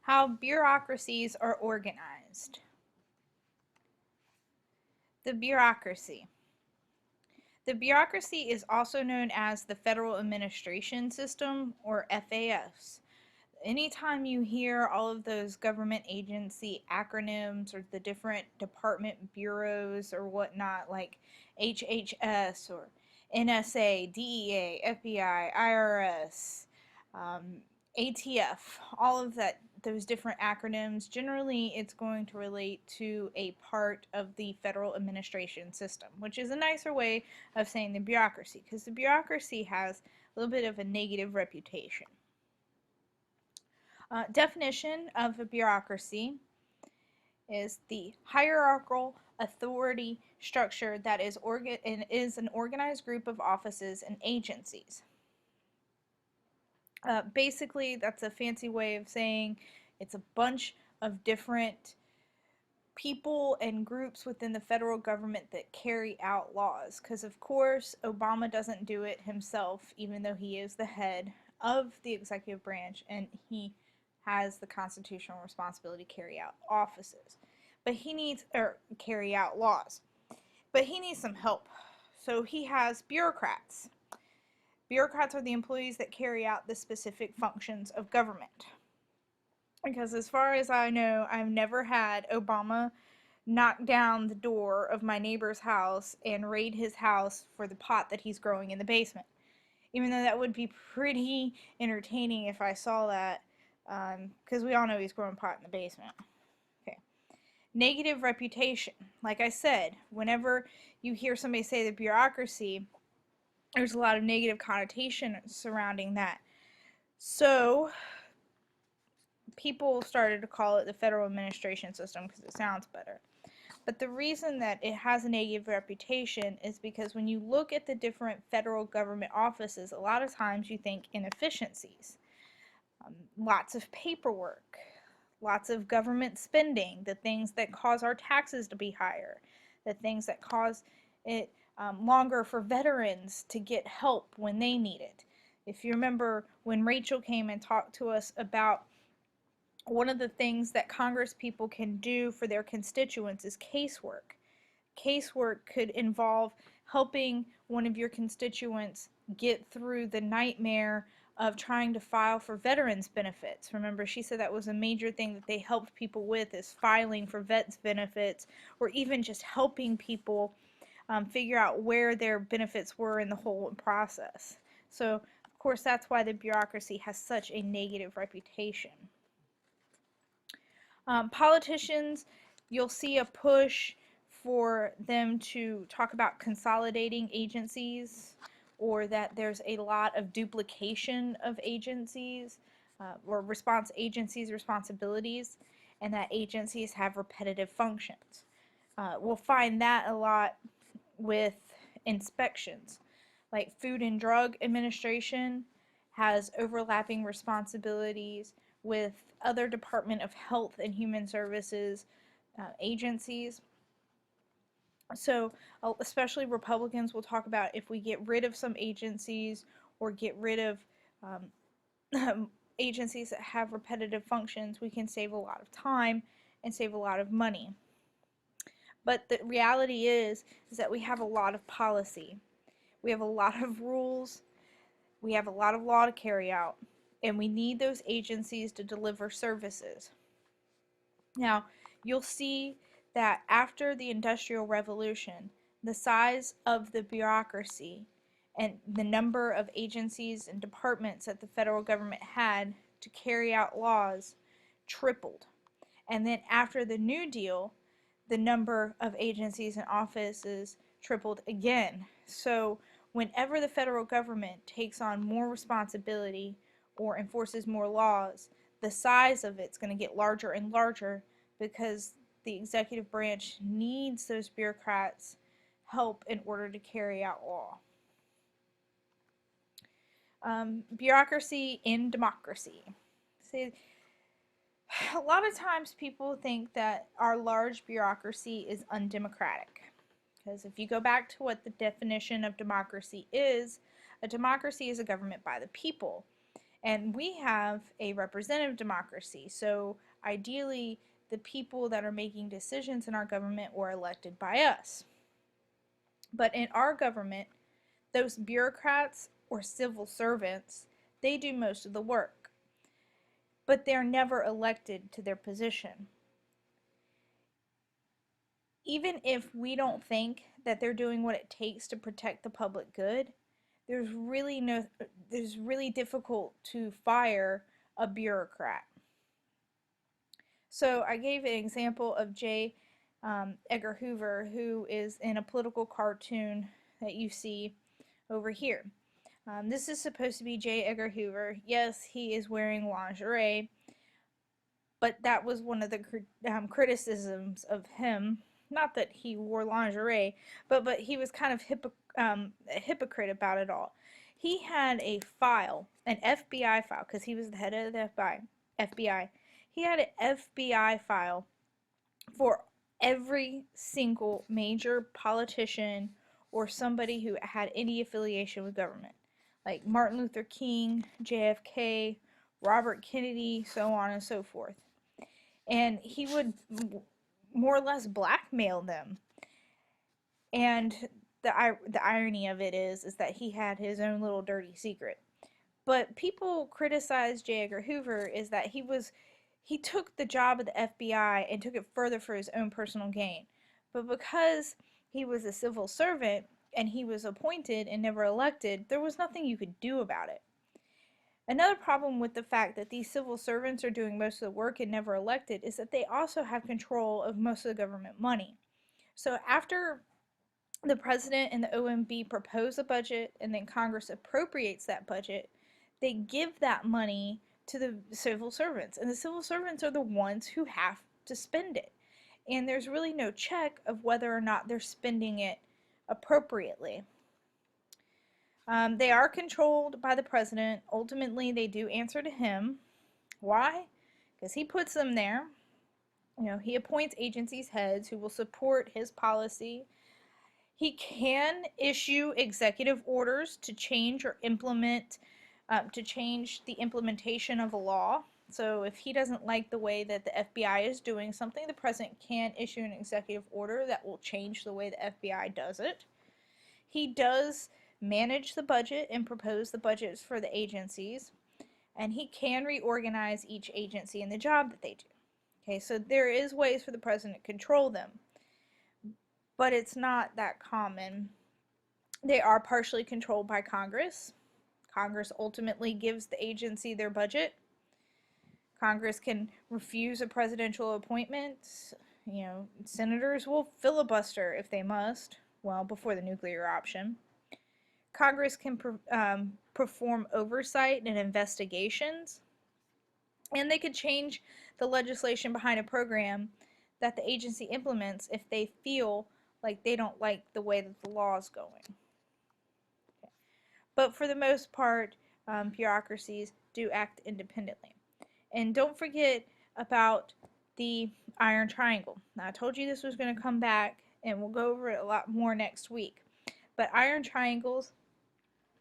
How bureaucracies are organized. The bureaucracy. The bureaucracy is also known as the Federal Administration System, or FAS. Anytime you hear all of those government agency acronyms or the different department bureaus or whatnot, like HHS or NSA, DEA, FBI, IRS, ATF, all of those different acronyms, generally it's going to relate to a part of the federal administration system, which is a nicer way of saying the bureaucracy, because the bureaucracy has a little bit of a negative reputation. Definition of a bureaucracy is the hierarchical authority structure that is an organized group of offices and agencies. Basically, that's a fancy way of saying it's a bunch of different people and groups within the federal government that carry out laws. Because, of course, Obama doesn't do it himself, even though he is the head of the executive branch and he has the constitutional responsibility to carry out offices. But he needs, or carry out laws. But he needs some help. So he has bureaucrats. Bureaucrats are the employees that carry out the specific functions of government. Because as far as I know, I've never had Obama knock down the door of my neighbor's house and raid his house for the pot that he's growing in the basement. Even though that would be pretty entertaining if I saw that, because we all know he's growing pot in the basement. Okay. Negative reputation. Like I said, whenever you hear somebody say the bureaucracy, there's a lot of negative connotation surrounding that. So people started to call it the federal administration system because it sounds better. But the reason that it has a negative reputation is because when you look at the different federal government offices, a lot of times you think inefficiencies. Lots of paperwork, lots of government spending, the things that cause our taxes to be higher, the things that cause it longer for veterans to get help when they need it. If you remember when Rachel came and talked to us about one of the things that Congress people can do for their constituents is casework. Casework could involve helping one of your constituents get through the nightmare of trying to file for veterans benefits. Remember, she said that was a major thing that they helped people with, is filing for vets benefits, or even just helping people figure out where their benefits were in the whole process. So, of course, that's why the bureaucracy has such a negative reputation. Politicians, you'll see a push for them to talk about consolidating agencies, or that there's a lot of duplication of agencies or agencies' responsibilities, and that agencies have repetitive functions. We'll find that a lot with inspections. Like Food and Drug Administration has overlapping responsibilities with other Department of Health and Human Services agencies. So especially Republicans will talk about if we get rid of some agencies or get rid of agencies that have repetitive functions, we can save a lot of time and save a lot of money. But the reality is that we have a lot of policy. We have a lot of rules. We have a lot of law to carry out. And we need those agencies to deliver services. Now, you'll see that after the Industrial Revolution, the size of the bureaucracy and the number of agencies and departments that the federal government had to carry out laws tripled. And then after the New Deal, the number of agencies and offices tripled again. So whenever the federal government takes on more responsibility or enforces more laws, the size of it's going to get larger and larger because the executive branch needs those bureaucrats' help in order to carry out law. Bureaucracy in democracy. See, a lot of times people think that our large bureaucracy is undemocratic. Because if you go back to what the definition of democracy is, a democracy is a government by the people. And we have a representative democracy. So ideally, the people that are making decisions in our government were elected by us. But in our government, those bureaucrats or civil servants, they do most of the work, but they're never elected to their position. Even if we don't think that they're doing what it takes to protect the public good, there's really difficult to fire a bureaucrat. So I gave an example of J. Edgar Hoover, who is in a political cartoon that you see over here. This is supposed to be J. Edgar Hoover. Yes, he is wearing lingerie, but that was one of the criticisms of him. Not that he wore lingerie, but he was kind of a hypocrite about it all. He had a file, an FBI file, because he was the head of the FBI. He had an FBI file for every single major politician or somebody who had any affiliation with government, like Martin Luther King, JFK, Robert Kennedy, so on and so forth. And he would more or less blackmail them. And the irony of it is that he had his own little dirty secret. But people criticize J. Edgar Hoover is that he took the job of the FBI and took it further for his own personal gain. But because he was a civil servant and he was appointed and never elected, there was nothing you could do about it. Another problem with the fact that these civil servants are doing most of the work and never elected is that they also have control of most of the government money. So after the president and the OMB propose a budget and then Congress appropriates that budget, they give that money to the civil servants, and the civil servants are the ones who have to spend it. And there's really no check of whether or not they're spending it appropriately. They are controlled by the president. Ultimately, they do answer to him. Why? Because he puts them there. You know, he appoints agencies heads who will support his policy. He can issue executive orders to change or implement, to change the implementation of a law. So if he doesn't like the way that the FBI is doing something, the president can issue an executive order that will change the way the FBI does it. He does manage the budget and propose the budgets for the agencies, and he can reorganize each agency in the job that they do. Okay, so there is ways for the president to control them, but it's not that common. They are partially controlled by Congress. Congress ultimately gives the agency their budget. Congress can refuse a presidential appointment. You know, senators will filibuster if they must, well, before the nuclear option. Congress can perform oversight and investigations, and they could change the legislation behind a program that the agency implements if they feel like they don't like the way that the law is going. Okay. But for the most part, bureaucracies do act independently. And don't forget about the iron triangle. Now, I told you this was going to come back, and we'll go over it a lot more next week. But iron triangles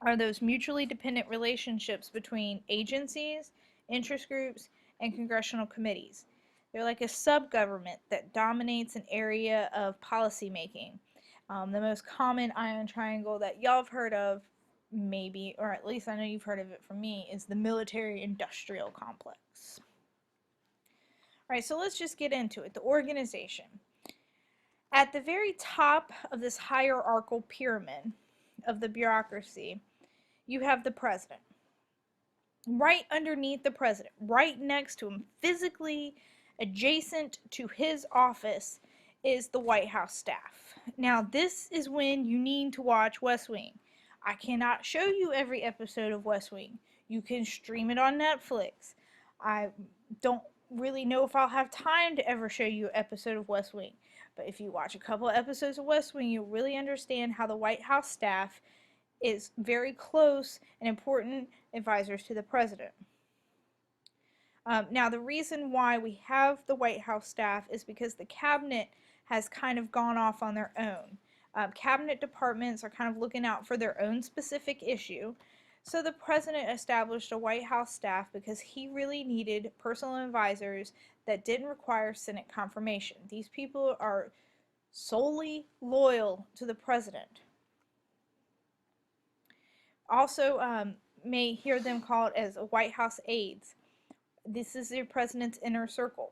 are those mutually dependent relationships between agencies, interest groups, and congressional committees. They're like a sub-government that dominates an area of policymaking. The most common iron triangle that y'all have heard of, maybe, or at least I know you've heard of it from me, is the military-industrial complex. All right, so let's just get into it. The organization. At the very top of this hierarchical pyramid of the bureaucracy, you have the president. Right underneath the president, right next to him, physically adjacent to his office, is the White House staff. Now, this is when you need to watch West Wing. I cannot show you every episode of West Wing. You can stream it on Netflix. I don't really know if I'll have time to ever show you an episode of West Wing. But if you watch a couple of episodes of West Wing, you'll really understand how the White House staff is very close and important advisors to the president. Now, the reason why we have the White House staff is because the cabinet has kind of gone off on their own. Cabinet departments are kind of looking out for their own specific issue. So the president established a White House staff because he really needed personal advisors that didn't require Senate confirmation. These people are solely loyal to the president. Also, may hear them called as White House aides. This is your president's inner circle.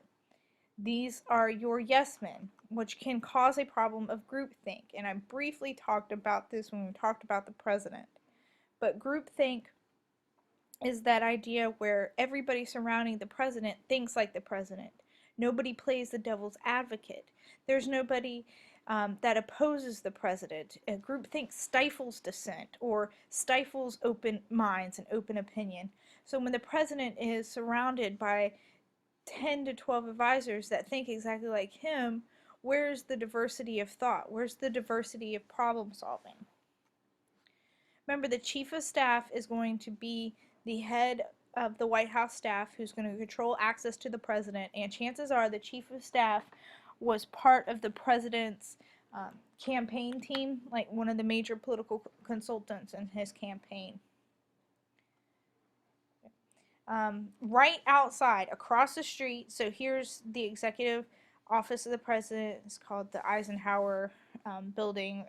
These are your yes men, which can cause a problem of groupthink. And I briefly talked about this when we talked about the president. But groupthink is that idea where everybody surrounding the president thinks like the president. Nobody plays the devil's advocate. There's nobody that opposes the president. Groupthink stifles dissent or stifles open minds and open opinion. So when the president is surrounded by 10 to 12 advisors that think exactly like him, where's the diversity of thought? Where's the diversity of problem solving? Remember, the chief of staff is going to be the head of the White House staff who's going to control access to the president, and chances are the chief of staff was part of the president's campaign team, like one of the major political consultants in his campaign. Right outside, across the street, so here's the executive office of the president. It's called the Eisenhower building.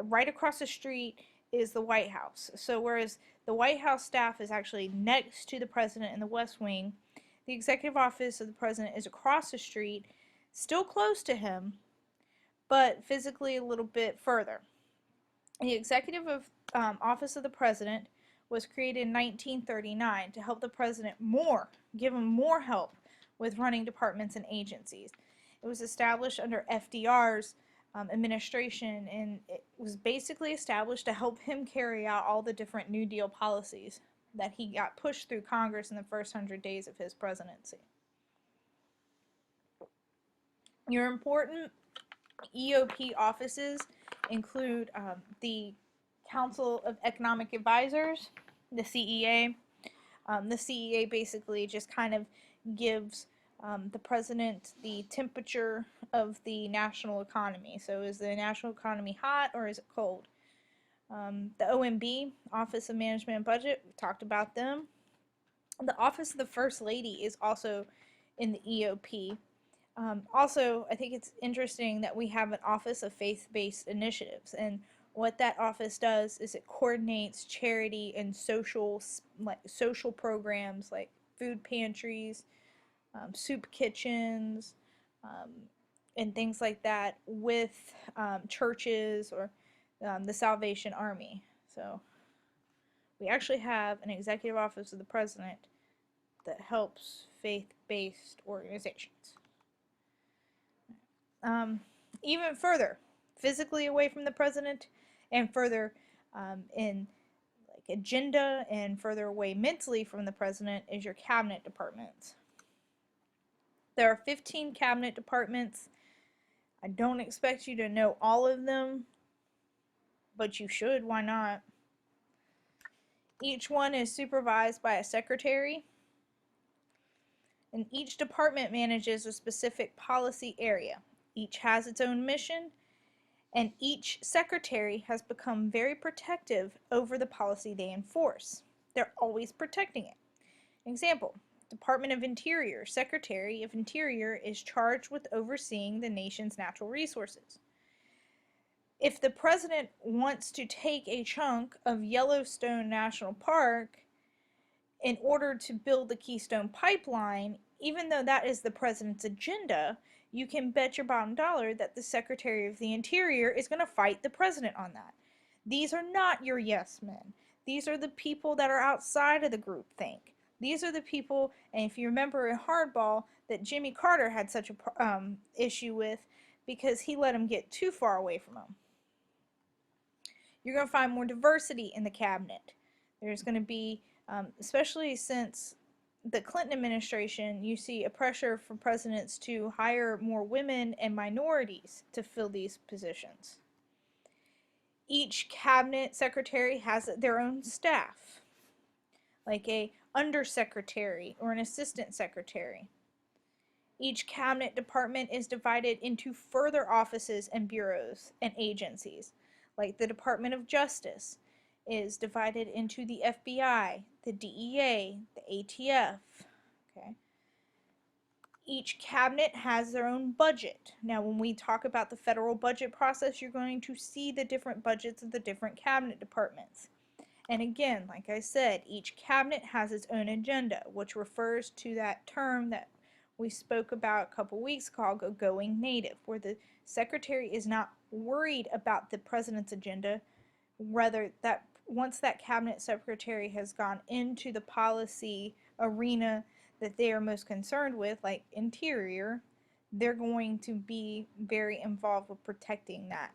Right across the street is the White House. So whereas the White House staff is actually next to the president in the West Wing, the executive office of the president is across the street, still close to him, but physically a little bit further. The executive office of the president was created in 1939 to help the president give him more help with running departments and agencies. It was established under FDR's administration, and it was basically established to help him carry out all the different New Deal policies that he got pushed through Congress in the first 100 days of his presidency. Your important EOP offices include the Council of Economic Advisors, the CEA. The CEA basically just kind of gives the president the temperature of the national economy. So is the national economy hot or is it cold? The OMB, Office of Management and Budget, we talked about them. The Office of the First Lady is also in the EOP. Also, I think it's interesting that we have an Office of Faith-Based Initiatives, and what that office does is it coordinates charity and social programs like food pantries, soup kitchens, and things like that with churches or the Salvation Army. So we actually have an executive office of the president that helps faith-based organizations. Even further, physically away from the president, and further in like agenda, and further away mentally from the president is your cabinet departments. There are 15 cabinet departments. I don't expect you to know all of them, but you should. Why not? Each one is supervised by a secretary, and each department manages a specific policy area. Each has its own mission, and each secretary has become very protective over the policy they enforce. They're always protecting it. Example, Department of Interior, Secretary of Interior is charged with overseeing the nation's natural resources. If the president wants to take a chunk of Yellowstone National Park in order to build the Keystone Pipeline, even though that is the president's agenda, you can bet your bottom dollar that the Secretary of the Interior is going to fight the president on that. These are not your yes men. These are the people that are outside of the groupthink. These are the people, and if you remember in Hardball, that Jimmy Carter had such a issue with because he let him get too far away from him. You're going to find more diversity in the cabinet. There's going to be, especially since the Clinton administration, you see a pressure for presidents to hire more women and minorities to fill these positions. Each cabinet secretary has their own staff, like a undersecretary or an assistant secretary. Each cabinet department is divided into further offices and bureaus and agencies, like the Department of Justice is divided into the FBI, the DEA, the ATF. Okay. Each cabinet has their own budget. Now, when we talk about the federal budget process, you're going to see the different budgets of the different cabinet departments. And again, like I said, each cabinet has its own agenda, which refers to that term that we spoke about a couple weeks called going native, where the secretary is not worried about the president's agenda, rather that once that cabinet secretary has gone into the policy arena that they are most concerned with, like interior, they're going to be very involved with protecting that.